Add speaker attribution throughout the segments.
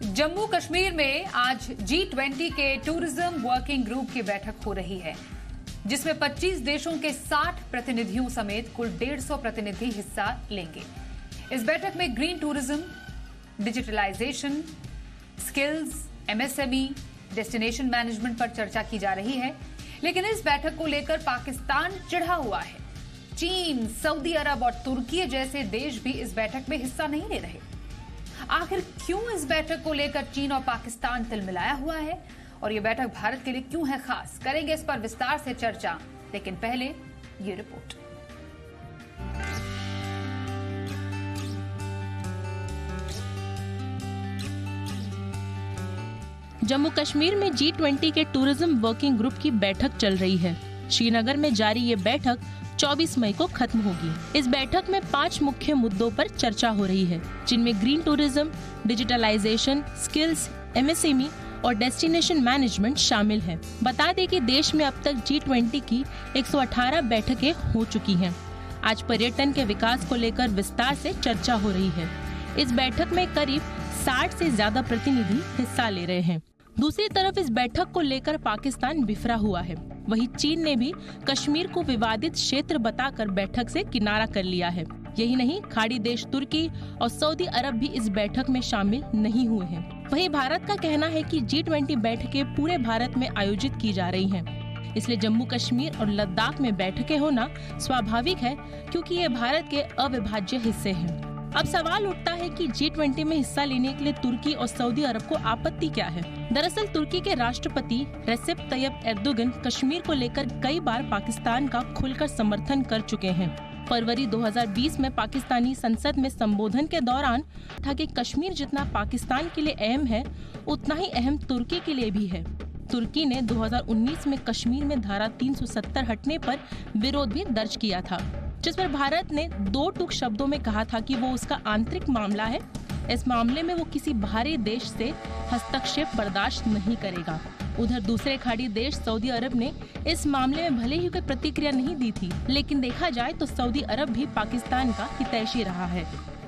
Speaker 1: जम्मू कश्मीर में आज G20 के टूरिज्म वर्किंग ग्रुप की बैठक हो रही है, जिसमें 25 देशों के 60 प्रतिनिधियों समेत कुल 150 प्रतिनिधि हिस्सा लेंगे। इस बैठक में green tourism, digitalisation, skills, MSME, destination management पर चर्चा की जा रही है। लेकिन इस बैठक को लेकर पाकिस्तान चिढ़ा हुआ है। चीन, सऊदी अरब और तुर्की जैसे देश भी इस बैठक में हिस्सा नहीं ले रहे। आखिर क्यों इस बैठक को लेकर चीन और पाकिस्तान तिलमिलाया हुआ है और ये बैठक भारत के लिए क्यों है खास, करेंगे इस पर विस्तार से चर्चा। लेकिन पहले ये रिपोर्ट।
Speaker 2: जम्मू कश्मीर में G20 के टूरिज्म वर्किंग ग्रुप की बैठक चल रही है। श्रीनगर में जारी ये बैठक 24 मई को खत्म होगी। इस बैठक में 5 मुख्य मुद्दों पर चर्चा हो रही है, जिनमें green tourism, digitalisation, skills, MSME और डेस्टिनेशन मैनेजमेंट शामिल है। बता दें कि देश में अब तक G20 की 118 बैठकें हो चुकी हैं। आज पर्यटन के विकास को लेकर विस्तार से चर्चा हो रही है। इस बैठक में करीब 60 से ज्यादा प्रतिनिधि हिस्सा ले रहे हैं। दूसरी तरफ इस बैठक को लेकर पाकिस्तान बिफरा हुआ है। वहीं चीन ने भी कश्मीर को विवादित क्षेत्र बताकर बैठक से किनारा कर लिया है। यही नहीं, खाड़ी देश तुर्की और सऊदी अरब भी इस बैठक में शामिल नहीं हुए हैं। वहीं भारत का कहना है कि G20 बैठकें पूरे भारत में आयोजित की जा रही हैं। इसलिए जम्मू कश्मीर और लद्दाख में बैठकें होना स्वाभाविक है, क्योंकि ये भारत के अविभाज्य हिस्से हैं। अब सवाल उठता है कि G20 में हिस्सा लेने के लिए तुर्की और सऊदी अरब को आपत्ति क्या है। दरअसल तुर्की के राष्ट्रपति रेसेप तैयब एर्दोगन कश्मीर को लेकर कई बार पाकिस्तान का खुलकर समर्थन कर चुके हैं। फरवरी 2020 में पाकिस्तानी संसद में संबोधन के दौरान था कि कश्मीर जितना पाकिस्तान के लिए अहम है, उतना ही अहम तुर्की के लिए भी है। तुर्की ने 2019 में कश्मीर में धारा 370 हटने पर विरोध भी दर्ज किया था, जिस पर भारत ने 2 टूक शब्दों में कहा था कि वो उसका आंतरिक मामला है। इस मामले में वो किसी बाहरी देश से हस्तक्षेप बर्दाश्त नहीं करेगा। उधर दूसरे खाड़ी देश सऊदी अरब ने इस मामले में भले ही कोई प्रतिक्रिया नहीं दी थी, लेकिन देखा जाए तो सऊदी अरब भी पाकिस्तान का हितैषी रहा है।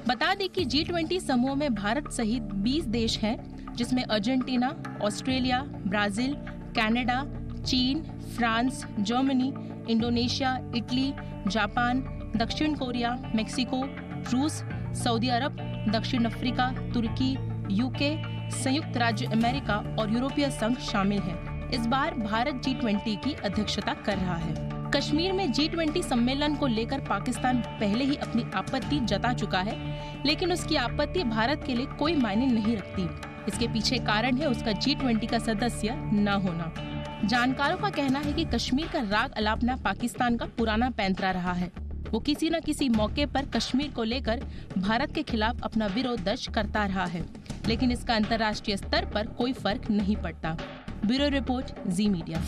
Speaker 2: बता दें कि G20 समूह में भारत सहित 20 देश हैं, जिसमें अर्जेंटीना, ऑस्ट्रेलिया, ब्राजील, कनाडा, चीन, France, Germany, Indonesia, Italy, Japan, दक्षिण कोरिया, मेक्सिको, रूस, सऊदी अरब, दक्षिण अफ्रीका, तुर्की, UK, संयुक्त राज्य अमेरिका और यूरोपीय संघ शामिल हैं। इस बार भारत G20 की अध्यक्षता कर रहा है। कश्मीर में G20 सम्मेलन को लेकर पाकिस्तान पहले ही अपनी आपत्ति जता चुका है, लेकिन उसकी आपत्ति भारत के लिए कोई मायने नहीं रखती। इसके पीछे कारण है उसका G20 का सदस्य न होना। जानकारों का कहना है कि कश्मीर का राग अलापना पाकिस्तान का पुराना पैंतरा रहा है। वो किसी न किसी मौके पर कश्मीर को लेकर भारत के खिलाफ अपना विरोध दर्ज करता रहा है, लेकिन इसका अंतर्राष्ट्रीय स्तर पर कोई फर्क नहीं पड़ता। ब्यूरो रिपोर्ट, जी मीडिया।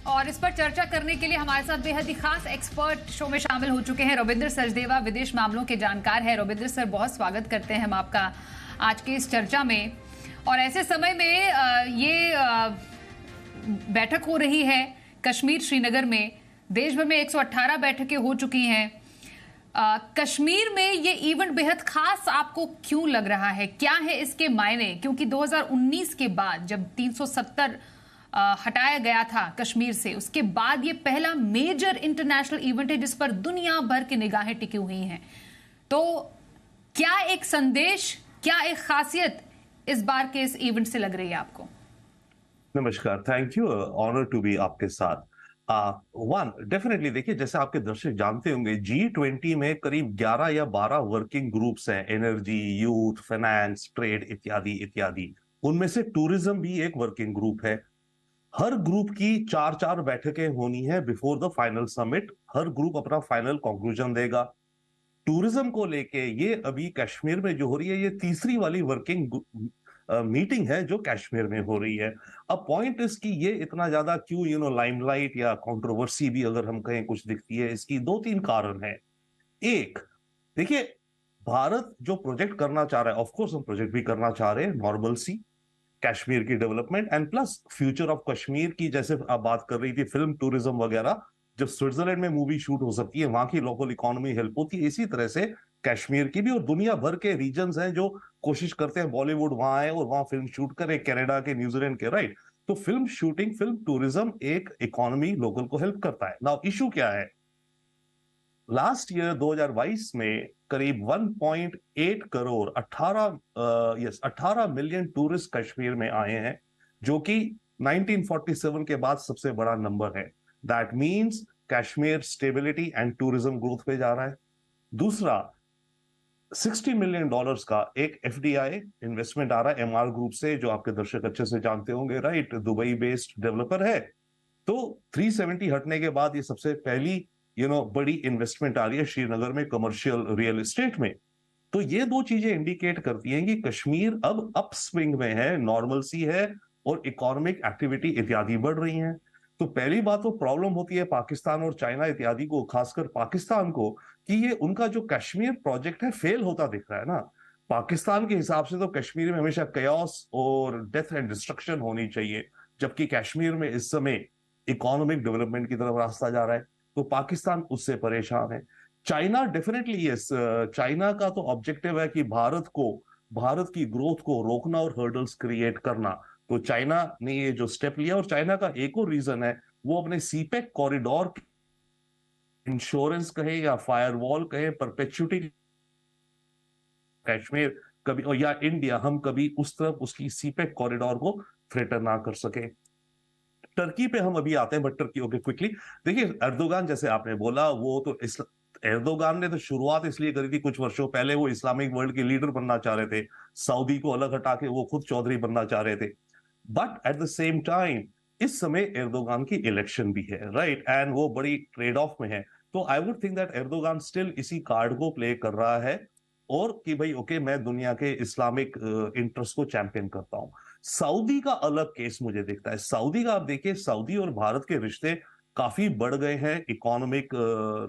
Speaker 1: और इस पर चर्चा करने के लिए हमारे साथ बेहद ही खास एक्सपर्ट शो में शामिल हो चुके हैं। रविंद्र सचदेवा विदेश मामलों के जानकार है। रविंद्र सर, बहुत स्वागत करते हैं हम आपका आज के इस चर्चा में। और ऐसे समय में ये बैठक हो रही है कश्मीर श्रीनगर में। देश भर में 118 बैठकें हो चुकी हैं। कश्मीर में ये इवेंट बेहद खास आपको क्यों लग रहा है? क्या है इसके मायने? क्योंकि 2019 के बाद जब 370 हटाया गया था कश्मीर से, उसके बाद ये पहला मेजर इंटरनेशनल इवेंट है जिस पर दुनिया भर की निगाहें टिकी हुई हैं। तो क्या एक संदेश, क्या एक खासियत इस बार के इस इवेंट से लग रही है आपको?
Speaker 3: नमस्कार, thank you, honour to be आपके साथ। डेफिनेटली देखिए, जैसे आपके दर्शक जानते होंगे, G20 में करीब 11 या 12 वर्किंग ग्रुप्स हैं, एनर्जी, यूथ, फाइनेंस, ट्रेड इत्यादि इत्यादि। उनमें से टूरिज्म भी एक वर्किंग ग्रुप है। हर ग्रुप की 4-4 बैठकें होनी है before the final summit. Her group अपना फाइनल कंक्लूजन देगा। टूरिज्म को लेके ये अभी कश्मीर में जो हो रही है, ये तीसरी वाली वर्किंग मीटिंग है जो कश्मीर में हो रही है। अब पॉइंट इसकी ये इतना ज्यादा क्यों लाइमलाइट या कंट्रोवर्सी भी अगर हम कहें कुछ दिखती है, इसकी 2-3 कारण है। एक, देखिए, भारत जो प्रोजेक्ट करना चाह रहा है, ऑफ कोर्स हम प्रोजेक्ट भी करना चाह रहे हैं, नॉर्मल सी कश्मीर की development and plus future of Kashmir की, जैसे आप बात कर रही थी फिल्म टूरिज्म वगैरह, जब स्विट्जरलैंड में मूवी शूट हो सकती है, वहां की लोकल इकोनॉमी हेल्प होती है, इसी तरह से कश्मीर की भी, और दुनिया भर के रीजन्स हैं जो कोशिश करते हैं बॉलीवुड वहां आए और वहां फिल्म शूट करे, कनाडा के, न्यूजीलैंड के, राइट। तो फिल्म शूटिंग, फिल्म टूरिज्म एक इकोनॉमी लोकल को हेल्प करता है। नाउ इशू क्या है, लास्ट ईयर 2022 में करीब 1.8 करोड़ 18 मिलियन टूरिस्ट कश्मीर में आए हैं, जो कि 1947 के बाद सबसे बड़ा नंबर है। That means Kashmir stability and tourism growth पे जा रहा है। दूसरा, $60 मिलियन का एक एफडीआई इन्वेस्टमेंट आ रहा है एमआर ग्रुप से, जो आपके दर्शक अच्छे से जानते होंगे, राइट, दुबई बेस्ड डेवलपर है। तो 370 हटने के बाद ये सबसे पहली बड़ी इन्वेस्टमेंट आ रही है श्रीनगर में कमर्शियल रियल एस्टेट में। तो ये दो चीजें इंडिकेट करती हैं कि कश्मीर अब अपस्विंग में है, नॉर्मलसी है, और इकोनॉमिक एक्टिविटी इत्यादि बढ़ रही हैं। तो पहली बात तो प्रॉब्लम होती है पाकिस्तान और चाइना इत्यादि को, खासकर पाकिस्तान को, कि ये उनका जो कश्मीर प्रोजेक्ट है फेल होता दिख रहा है ना। पाकिस्तान के हिसाब से तो कश्मीर में हमेशा कयास और डेथ एंड डिस्ट्रक्शन होनी चाहिए, जबकि कश्मीर में इस समय इकोनॉमिक डेवलपमेंट की तरफ रास्ता जा रहा है। तो पाकिस्तान उससे परेशान है। चाइना डेफिनेटली यस, चाइना का तो ऑब्जेक्टिव है कि भारत की ग्रोथ को रोकना और हर्डल्स क्रिएट करना। तो चाइना ने ये जो स्टेप लिया, और चाइना का एक और रीजन है, वो अपने सीपेक कॉरिडोर, इंश्योरेंस कहे या फायरवॉल कहे, परपेचुटी, कश्मीर कभी या इंडिया, हम कभी उस तरफ उसकी सीपेक कॉरिडोर को थ्रेटन ना कर सके। टर्की पे हम अभी आते हैं, बट टर्की ओके क्विकली। देखिए, एर्दोगान जैसे आपने बोला, वो तो एर्दोगान ने तो शुरुआत इसलिए करी थी कुछ वर्षों पहले, वो इस्लामिक वर्ल्ड के लीडर बनना चाह रहे थे, सऊदी को अलग हटा के वो खुद चौधरी बनना चाह रहे थे। But at the same time इस समय एर्दोगान की इलेक्शन भी है, राइट, एंड वो बड़ी ट्रेड ऑफ में है। तो I would think that Erdogan still इसी कार्ड को प्ले कर रहा है, और कि भाई ओके, मैं दुनिया के इस्लामिक इंटरेस्ट को चैंपियन करता हूं। सऊदी का अलग केस मुझे दिखता है। सऊदी का आप देखिए, सऊदी और भारत के रिश्ते काफी बढ़ गए हैं इकोनॉमिक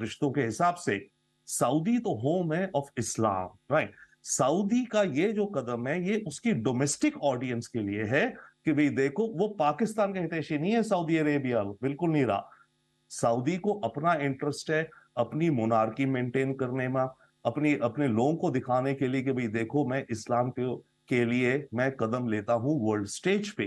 Speaker 3: रिश्तों के हिसाब से। सऊदी तो होम है ऑफ इस्लाम, राइट। सऊदी का ये जो कदम है, ये उसकी डोमेस्टिक ऑडियंस के लिए है कि भाई देखो, वो पाकिस्तान का हितैषी नहीं है सऊदी अरेबिया, बिल्कुल नहीं रहा। सऊदी को अपना इंटरेस्ट है अपनी मोनार्की मेंटेन करने में, अपने लोगों को दिखाने के लिए कि भाई देखो, मैं इस्लाम के लिए मैं कदम लेता हूं वर्ल्ड स्टेज पे।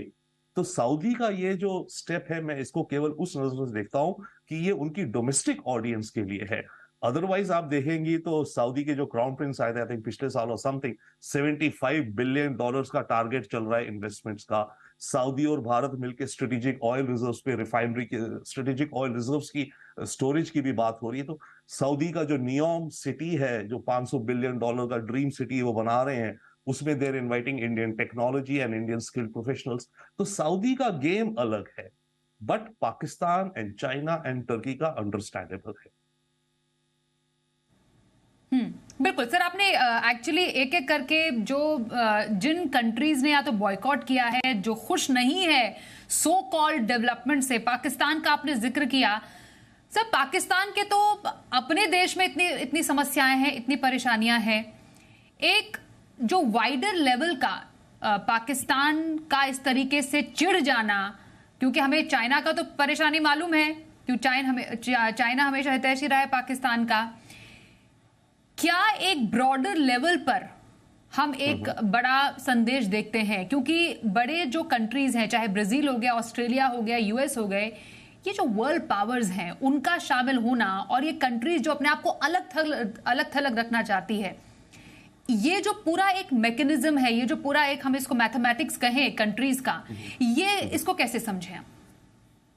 Speaker 3: तो सऊदी का ये जो स्टेप है, मैं इसको केवल उस नजर से देखता हूं कि ये उनकी डोमेस्टिक ऑडियंस के लिए है। अदरवाइज आप देखेंगी तो सऊदी के जो क्राउन प्रिंस आए थे, आई थिंक पिछले साल और समथिंग $75 बिलियन का टारगेट चल रहा है इन्वेस्टमेंट्स का। सऊदी और भारत मिलकर स्ट्रेटेजिक ऑयल रिजर्व्स पे, रिफाइनरी के स्ट्रेटेजिक ऑयल रिजर्व्स की स्टोरेज की भी बात हो रही है। तो सऊदी का जो नियोम सिटी है, जो $500 बिलियन का ड्रीम सिटी वो बना रहे हैं, उसमें they're inviting Indian technology and Indian skilled professionals. तो सऊदी का गेम अलग है, but Pakistan and China and Turkey का अंडरस्टैंडेबल है।
Speaker 1: बिल्कुल सर, आपने एक्चुअली एक एक करके जो जिन कंट्रीज ने या तो बॉयकॉट किया है, जो खुश नहीं है सो कॉल्ड डेवलपमेंट से, पाकिस्तान का आपने जिक्र किया। सर, पाकिस्तान के तो अपने देश में इतनी समस्याएं हैं, इतनी परेशानियां हैं। एक जो वाइडर लेवल का पाकिस्तान का इस तरीके से चिढ़ जाना, क्योंकि हमें चाइना का तो परेशानी मालूम है, क्योंकि चाइना हमेशा हितैषी रहा है पाकिस्तान का। क्या एक ब्रॉडर लेवल पर हम एक बड़ा संदेश देखते हैं, क्योंकि बड़े जो कंट्रीज हैं, चाहे ब्राजील हो गया, ऑस्ट्रेलिया हो गया, यूएस हो गए, ये जो वर्ल्ड पावर्स हैं उनका शामिल होना, और ये कंट्रीज जो अपने आप को अलग थलग रखना चाहती है, ये जो पूरा एक मैकेनिज्म है, ये जो पूरा एक, हम इसको मैथमेटिक्स कहें कंट्रीज का, ये इसको कैसे समझें?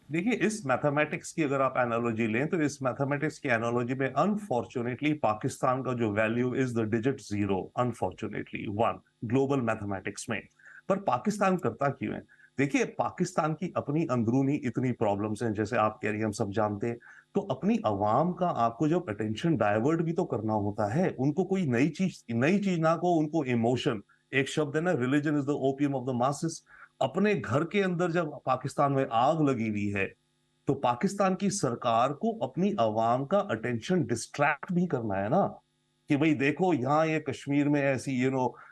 Speaker 3: देखिए, इस मैथमेटिक्स की अगर आप एनालॉजी लें, तो इस मैथमेटिक्स की एनालॉजी में अनफॉर्चुनेटली पाकिस्तान का जो value is the digit 0, unfortunately 1 global mathematics में। पर पाकिस्तान करता क्यों है? देखिए, पाकिस्तान की अपनी अंदरूनी इतनी प्रॉब्लम्स हैं, जैसे आप कह रही हैं, हम सब जानते हैं। तो अपनी अवाम का आपको जब अटेंशन डाइवर्ट भी तो करना होता है, उनको कोई नई चीज ना को, उनको इमोशन, एक शब्द है ना, religion is the opium of the masses. अपने घर के अंदर जब पाकिस्तान में आग लगी हुई है, तो पाकिस्तान की सरकार को अपनी अवाम का अटेंशन डिस्ट्रैक्ट भी करना है ना, कि भाई देखो, यहाँ ये कश्मीर में ऐसी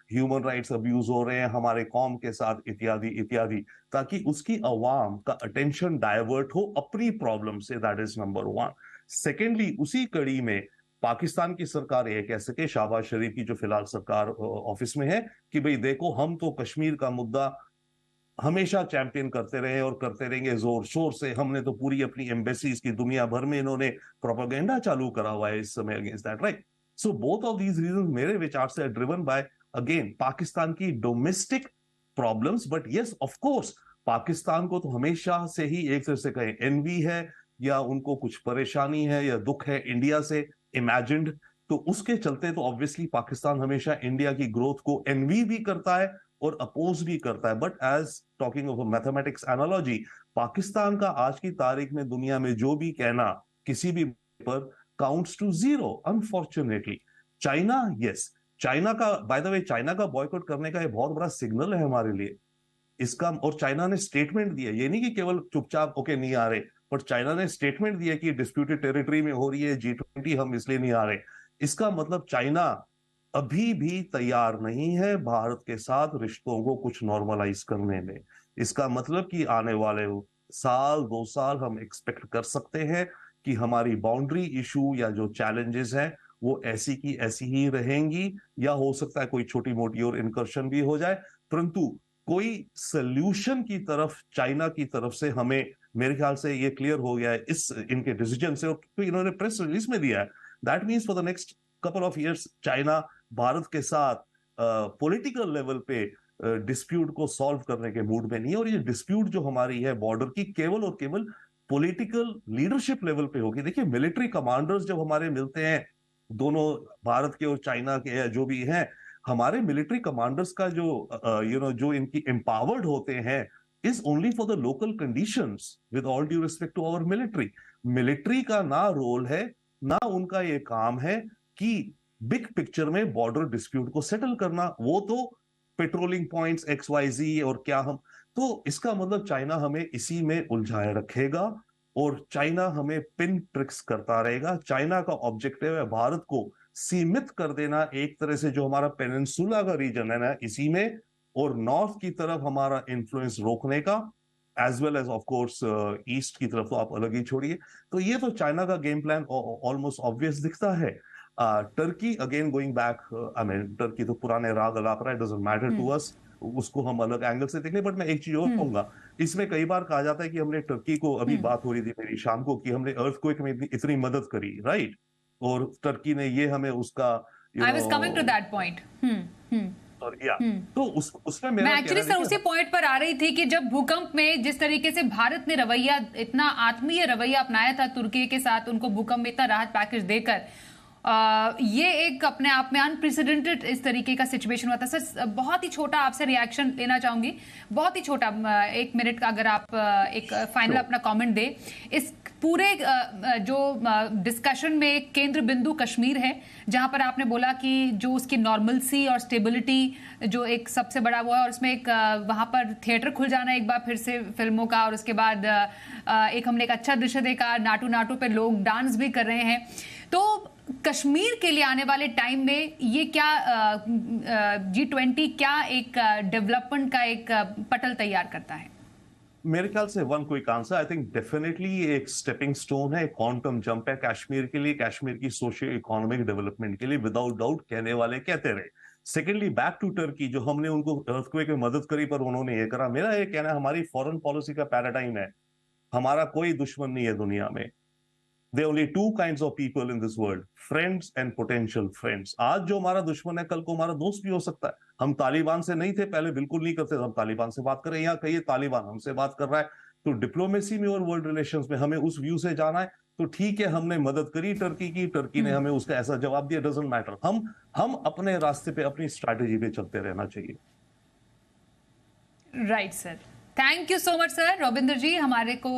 Speaker 3: ह्यूमन राइट्स अब्यूज हो रहे हैं हमारे कौम के साथ, इत्यादि इत्यादि, ताकि उसकी अवाम का अटेंशन डाइवर्ट हो अपनी प्रॉब्लम से। That is number 1। सेकेंडली, उसी कड़ी में पाकिस्तान की सरकार ये कह सके, शहबाज शरीफ की जो फिलहाल सरकार ऑफिस में है, कि भाई देखो हम तो कश्मीर का मुद्दा हमेशा चैंपियन करते रहे और करते रहेंगे जोर शोर से, हमने तो पूरी अपनी एम्बेसीज की दुनिया भर में इन्होंने प्रोपेगेंडा चालू करा हुआ है इस समय against that, right? So both of these reason मेरे विचार से ड्रिवन बाय अगेन पाकिस्तान की domestic problems. But yes of course Pakistan को तो हमेशा से ही एक तरह से कहें एनवी है, या उनको कुछ परेशानी है या दुख है इंडिया से इमेजिन्ड, तो उसके चलते तो ऑब्वियसली पाकिस्तान हमेशा इंडिया की ग्रोथ को एनवी भी करता है और अपोज भी करता है। But as talking of mathematics analogy, Pakistan का आज की तारीख में दुनिया में जो भी कहना किसी भी पर counts to zero unfortunately. China, yes, China का बाय द वे चाइना का बॉयकॉट करने का एक बहुत बड़ा सिग्नल है हमारे लिए इसका, और चाइना ने स्टेटमेंट दिया, ये नहीं कि केवल चुपचाप ओके नहीं आ रहे, पर चाइना ने स्टेटमेंट दिया कि डिस्प्यूटेड टेरिटरी में हो रही है G20, हम इसलिए नहीं आ रहे। इसका मतलब चाइना अभी भी तैयार नहीं है भारत के साथ रिश्तों को कुछ नॉर्मलाइज करने में। इसका मतलब कि आने वाले साल 2 साल हम एक्सपेक्ट कर सकते हैं कि हमारी बाउंड्री इशू या जो चैलेंजेस हैं वो ऐसी की ऐसी ही रहेंगी, या हो सकता है कोई छोटी मोटी और इनकर्शन भी हो जाए, परंतु कोई सोल्यूशन की तरफ चाइना की तरफ से हमें, मेरे ख्याल से ये क्लियर हो गया है इस इनके डिसीजन से, और तो इन्होंने प्रेस रिलीज में दिया है that means for the next couple of years China Bharat के साथ पॉलिटिकल लेवल पे डिस्प्यूट को सॉल्व करने के मूड में नहीं है। और ये डिस्प्यूट जो हमारी है बॉर्डर की, केवल और केवल पॉलिटिकल लीडरशिप लेवल पे होगी। देखिए मिलिट्री कमांडर्स जब हमारे मिलते हैं, दोनों भारत के और चाइना के जो भी हैं, हमारे मिलिट्री कमांडर्स का जो जो इनकी एम्पावर्ड होते हैं is only for the local conditions, with all due respect to our military. Military का ना रोल है ना उनका ये काम है कि बिग पिक्चर में बॉर्डर डिस्प्यूट को सेटल करना, वो तो पेट्रोलिंग पॉइंट्स XYZ और क्या हम, तो इसका मतलब चाइना हमें इसी में उलझाए रखेगा और चाइना हमें पिन ट्रिक्स करता रहेगा। चाइना का ऑब्जेक्टिव है भारत को सीमित कर देना एक तरह से, जो हमारा पेनिनसुला का रीजन है ना इसी में, और नॉर्थ की तरफ हमारा इन्फ्लुएंस रोकने का, as well as of course east की तरफ तो आप अलग ही छोड़िए। तो ये तो चाइना का गेम प्लान ऑलमोस्ट ऑब्वियस दिखता है। Turkey again going back, I mean Turkey तो पुराने राग अलाप रहा है, डजंट मैटर टू अस, उसको हम अलग एंगल से देख लें। बट मैं एक चीज और कहूंगा, इसमें कई बार कहा जाता है कि हमने टर्की को, अभी बात हो रही थी मेरी शाम को, कि हमने अर्थक्वेक में इतनी मदद करी, राइट, और टर्की ने ये हमें उसका
Speaker 1: I was coming to that point.
Speaker 3: तो उसमें
Speaker 1: मैं एक्चुअली सर उसी पॉइंट पर आ रही थी कि जब भूकंप में जिस तरीके से भारत ने रवैया, इतना आत्मीय रवैया अपनाया था तुर्की के साथ, उनको भूकंप में इतना राहत पैकेज देकर, ये एक अपने आप में अनप्रेसिडेंटेड इस तरीके का सिचुएशन हुआ था। सर बहुत ही छोटा आपसे रिएक्शन लेना चाहूंगी, बहुत ही छोटा, 1 मिनट का अगर आप एक फाइनल अपना कमेंट दे। इस पूरे जो डिस्कशन में एक केंद्र बिंदु कश्मीर है, जहां पर आपने बोला कि जो उसकी नॉर्मलसी और स्टेबिलिटी जो एक सबसे बड़ा वो है, और उसमें एक वहां पर थिएटर खुल जाना एक बार फिर से फिल्मों का, और उसके बाद एक हमने एक अच्छा दृश्य देखा, नाटू नाटू पे लोग डांस भी कर रहे हैं। तो कश्मीर के लिए आने वाले टाइम में ये क्या G20 क्या एक डेवलपमेंट का एक पटल तैयार करता है?
Speaker 3: मेरे ख्याल से one quick answer, I think definitely एक स्टेपिंग स्टोन है, क्वांटम जंप है कश्मीर के लिए, कश्मीर की सोशियो इकोनॉमिक डेवलपमेंट के लिए, विदाउट डाउट, कहने वाले कहते रहे। सेकेंडली बैक टू टर्की, जो हमने उनको अर्थक्वेक में मदद करी पर उन्होंने ये करा, मेरा ये कहना है हमारी फॉरेन पॉलिसी का पैराडाइम है, हमारा कोई दुश्मन नहीं है दुनिया में। There are only 2 kinds of people in this world, friends and potential friends. आज जो हमारा दुश्मन है कल को हमारा दोस्त भी हो सकता है। हम तालिबान से नहीं थे पहले, बिल्कुल नहीं करते थे, हम तालिबान से बात कर रहे हैं, यहाँ कहिए तालिबान हमसे बात कर रहा है। तो डिप्लोमेसी में और वर्ल्ड रिलेशंस में हमें उस व्यू से जाना है। तो ठीक है, हमने मदद करी टर्की की, टर्की ने हमें उसका ऐसा जवाब दिया, डजंट मैटर, हम अपने रास्ते पे अपनी स्ट्रैटेजी पे चलते रहना चाहिए।
Speaker 1: Right sir, thank you so much sir. Ravindra ji हमारे को